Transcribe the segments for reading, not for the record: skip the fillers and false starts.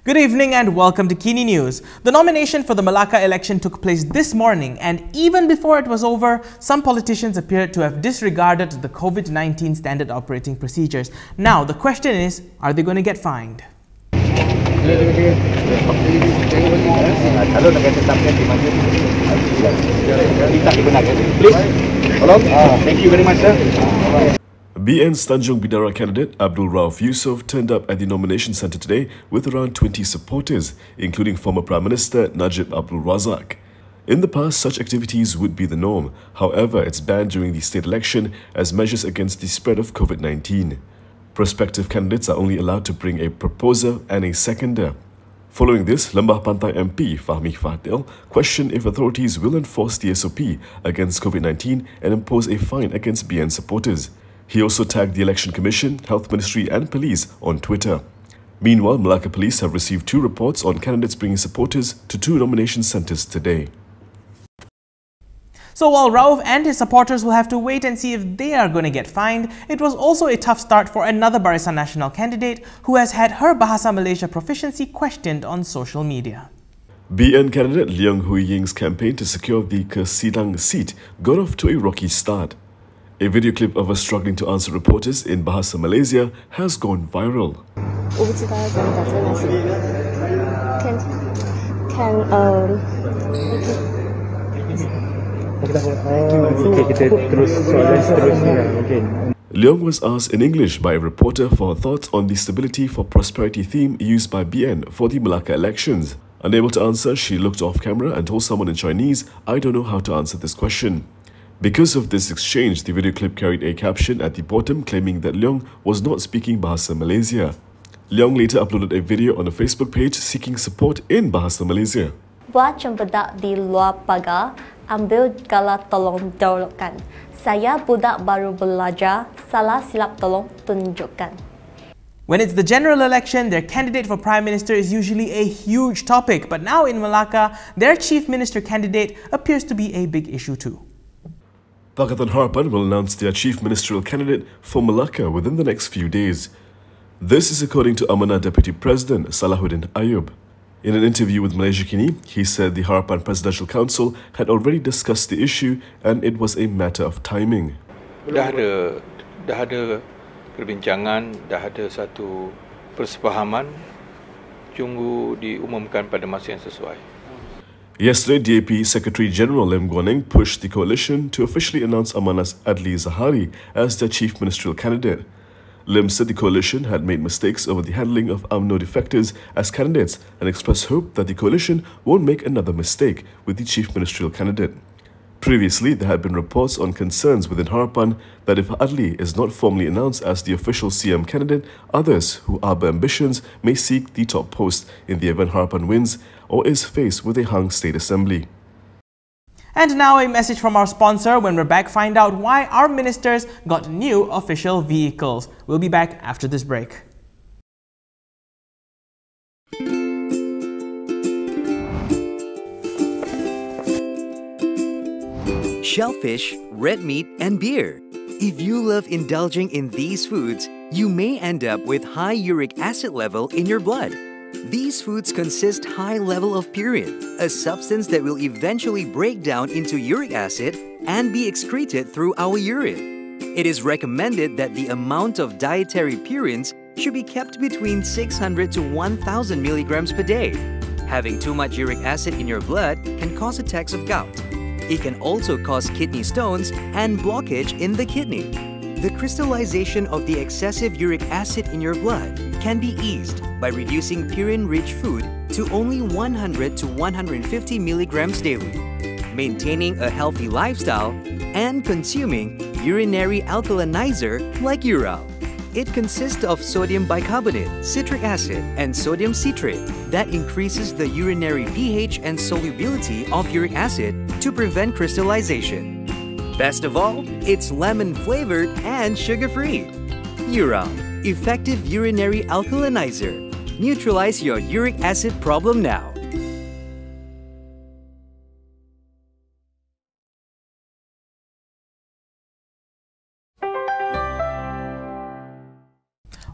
Good evening and welcome to KiniNews. The nomination for the Melaka election took place this morning, and even before it was over, some politicians appeared to have disregarded the COVID-19 standard operating procedures. Now, the question is, are they going to get fined? Please, thank you very much, sir. BN's Tanjung Bidara candidate Abdul Rauf Yusoh turned up at the nomination centre today with around 20 supporters, including former Prime Minister Najib Abdul Razak. In the past, such activities would be the norm. However, it's banned during the state election as measures against the spread of COVID-19. Prospective candidates are only allowed to bring a proposer and a seconder. Following this, Lembah Pantai MP Fahmi Fadzil questioned if authorities will enforce the SOP against COVID-19 and impose a fine against BN supporters. He also tagged the Election Commission, Health Ministry and Police on Twitter. Meanwhile, Melaka Police have received 2 reports on candidates bringing supporters to 2 nomination centres today. So while Rauf and his supporters will have to wait and see if they are going to get fined, it was also a tough start for another Barisan Nasional candidate who has had her Bahasa Malaysia proficiency questioned on social media. BN candidate Leong Hui Ying's campaign to secure the Kesidang seat got off to a rocky start. A video clip of her struggling to answer reporters in Bahasa Malaysia has gone viral. Leong was asked in English by a reporter for her thoughts on the Stability for Prosperity theme used by BN for the Melaka elections. Unable to answer, she looked off camera and told someone in Chinese, "I don't know how to answer this question." Because of this exchange, the video clip carried a caption at the bottom claiming that Leong was not speaking Bahasa Malaysia. Leong later uploaded a video on a Facebook page seeking support in Bahasa Malaysia. Buat cempedak di luar pagar, ambil gala tolong dahulukan. Saya budak baru belajar, salah silap tolong tunjukkan. When it's the general election, their candidate for Prime Minister is usually a huge topic, but now in Melaka, their Chief Minister candidate appears to be a big issue too. Pakatan Harapan will announce their chief ministerial candidate for Melaka within the next few days. This is according to Amanah Deputy President Salahuddin Ayub. In an interview with Malaysia Kini, he said the Harapan Presidential Council had already discussed the issue and it was a matter of timing. Dah ada perbincangan, dah ada satu persefahaman, tunggu diumumkan pada masa yang sesuai. Yesterday, DAP Secretary General Lim Guaneng pushed the coalition to officially announce Amanah Adli Zahari as their chief ministerial candidate. Lim said the coalition had made mistakes over the handling of UMNO defectors as candidates and expressed hope that the coalition won't make another mistake with the chief ministerial candidate. Previously, there had been reports on concerns within Harapan that if Adli is not formally announced as the official CM candidate, others who harbour ambitions may seek the top post in the event Harapan wins or is faced with a hung state assembly. And now a message from our sponsor. When we're back, find out why our ministers got new official vehicles. We'll be back after this break. Shellfish, red meat, and beer. If you love indulging in these foods, you may end up with high uric acid level in your blood. These foods consist high level of purine, a substance that will eventually break down into uric acid and be excreted through our urine. It is recommended that the amount of dietary purines should be kept between 600 to 1000 milligrams per day. Having too much uric acid in your blood can cause attacks of gout. It can also cause kidney stones and blockage in the kidney. The crystallization of the excessive uric acid in your blood can be eased by reducing purine-rich food to only 100 to 150 milligrams daily, maintaining a healthy lifestyle, and consuming urinary alkalinizer like Ural. It consists of sodium bicarbonate, citric acid, and sodium citrate that increases the urinary pH and solubility of uric acid to prevent crystallization. Best of all, it's lemon-flavored and sugar-free. Ural, effective urinary alkalinizer. Neutralize your uric acid problem now.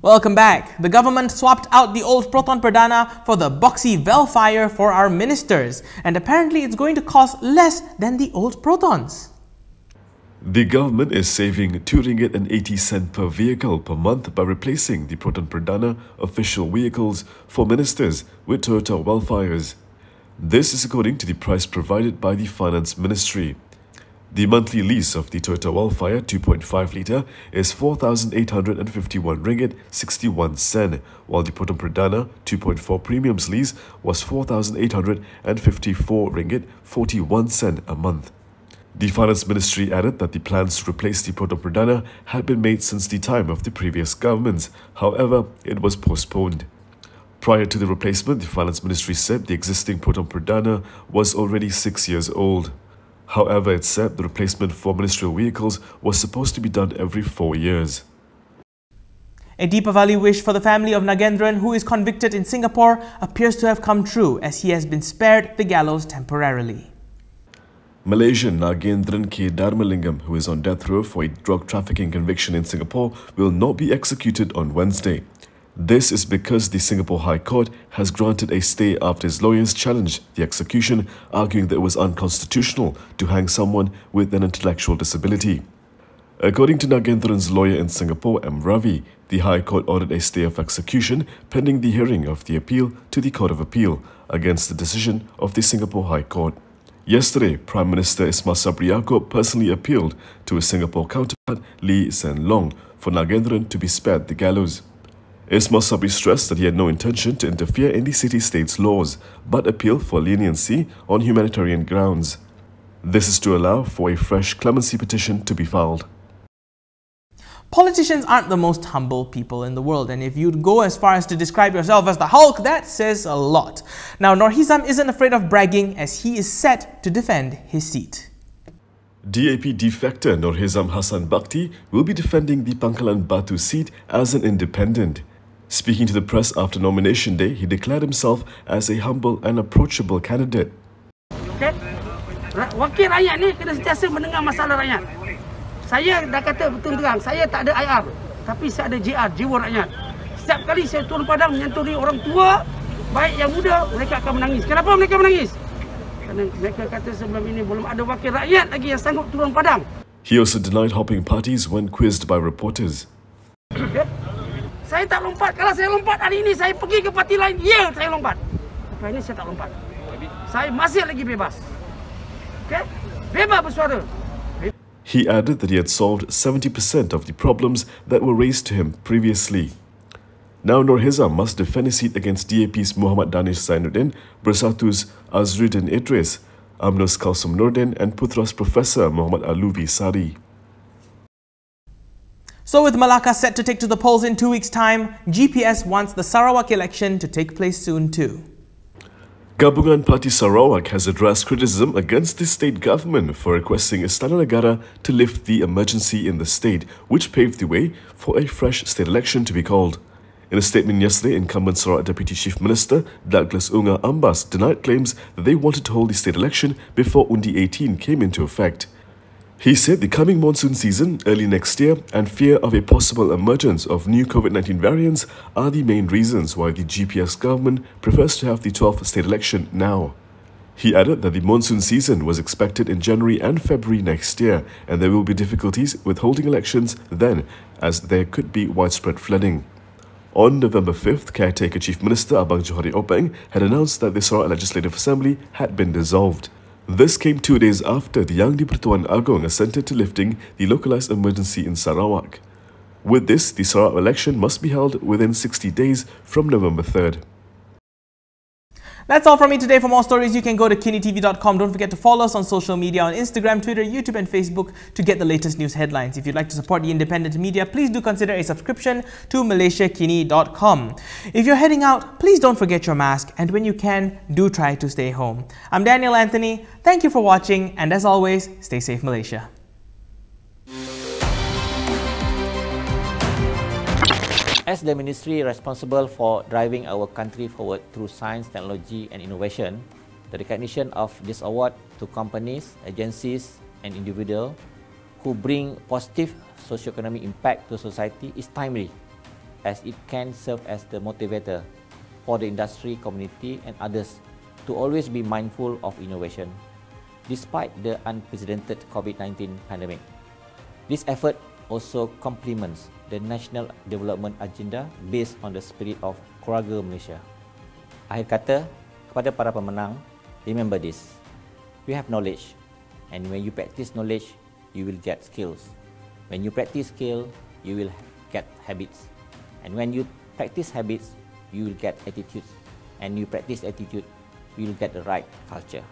Welcome back. The government swapped out the old Proton Perdana for the boxy Velfire for our ministers, and apparently it's going to cost less than the old Protons. The government is saving RM2.80 per vehicle per month by replacing the Proton Perdana official vehicles for ministers with Toyota Velfires. This is according to the price provided by the Finance Ministry. The monthly lease of the Toyota Velfire 2.5 litre is RM4,851.61, while the Proton Perdana 2.4 Premium's lease was RM4,854.41 a month. The Finance Ministry added that the plans to replace the Proton Perdana had been made since the time of the previous governments. However, it was postponed. Prior to the replacement, the Finance Ministry said the existing Proton Perdana was already 6 years old. However, it said the replacement for ministerial vehicles was supposed to be done every 4 years. A Deepavali wish for the family of Nagendran, who is convicted in Singapore, appears to have come true as he has been spared the gallows temporarily. Malaysian Nagendran K. Dharmalingam, who is on death row for a drug trafficking conviction in Singapore, will not be executed on Wednesday. This is because the Singapore High Court has granted a stay after his lawyers challenged the execution, arguing that it was unconstitutional to hang someone with an intellectual disability. According to Nagendran's lawyer in Singapore, M. Ravi, the High Court ordered a stay of execution pending the hearing of the appeal to the Court of Appeal against the decision of the Singapore High Court. Yesterday, Prime Minister Ismail Sabri Yaakob personally appealed to his Singapore counterpart Lee Hsien Loong for Nagendran to be spared the gallows. Ismail Sabri stressed that he had no intention to interfere in the city-state's laws, but appealed for leniency on humanitarian grounds. This is to allow for a fresh clemency petition to be filed. Politicians aren't the most humble people in the world, and if you'd go as far as to describe yourself as the Hulk, that says a lot. Now, Nur Hizam isn't afraid of bragging as he is set to defend his seat. DAP defector Nur Hizam Hassan Bhakti will be defending the Pangkalan Batu seat as an independent. Speaking to the press after nomination day, he declared himself as a humble and approachable candidate. Okay. Wakil rakyat ni kena sentiasa mendengar masalah rakyat. Saya dah kata betul terang, saya tak ada IR, tapi saya ada JR, jiwa rakyat. Setiap kali saya turun padang menyantuni orang tua, baik yang muda, mereka akan menangis. Kenapa mereka menangis? Kerana mereka kata sebelum ini belum ada wakil rakyat lagi yang sanggup turun padang. He also denied hopping parties when quizzed by reporters. Okay. Saya tak lompat. Kalau saya lompat hari ini, saya pergi ke parti lain, ya saya lompat. Tapi ini saya tak lompat. Saya masih lagi bebas. Okay? Bebas bersuara. He added that he had solved 70% of the problems that were raised to him previously. Now Nur Hizam must defend his seat against DAP's Muhammad Danish Zainuddin, Bersatu's Azruddin Idris, UMNO's Kalsum Nordin and Putra's Professor Muhammad Aluvi Sari. So with Malacca set to take to the polls in 2 weeks' time, GPS wants the Sarawak election to take place soon too. Gabungan Parti Sarawak has addressed criticism against the state government for requesting Istana Negara to lift the emergency in the state, which paved the way for a fresh state election to be called. In a statement yesterday, incumbent Sarawak Deputy Chief Minister Douglas Unga Ambas denied claims that they wanted to hold the state election before Undi 18 came into effect. He said the coming monsoon season early next year and fear of a possible emergence of new COVID-19 variants are the main reasons why the GPS government prefers to have the 12th state election now. He added that the monsoon season was expected in January and February next year, and there will be difficulties with holding elections then, as there could be widespread flooding. On November 5th, caretaker Chief Minister Abang Johari Openg had announced that the Sarawak Legislative Assembly had been dissolved. This came 2 days after the Yang di-Pertuan Agong assented to lifting the localised emergency in Sarawak. With this, the Sarawak election must be held within 60 days from November 3rd. That's all from me today. For more stories, you can go to KiniTV.com. Don't forget to follow us on social media on Instagram, Twitter, YouTube and Facebook to get the latest news headlines. If you'd like to support the independent media, please do consider a subscription to MalaysiaKini.com. If you're heading out, please don't forget your mask, and when you can, do try to stay home. I'm Daniel Anthony. Thank you for watching, and as always, stay safe, Malaysia. As the ministry responsible for driving our country forward through science, technology and innovation, the recognition of this award to companies, agencies and individuals who bring positive socio-economic impact to society is timely as it can serve as the motivator for the industry, community and others to always be mindful of innovation despite the unprecedented COVID-19 pandemic. This effort also complements the national development agenda based on the spirit of keluarga Malaysia. Akhir kata, kepada para pemenang, remember this. You have knowledge, and when you practice knowledge, you will get skills. When you practice skill, you will get habits. And when you practice habits, you will get attitudes. And you practice attitude, you will get the right culture.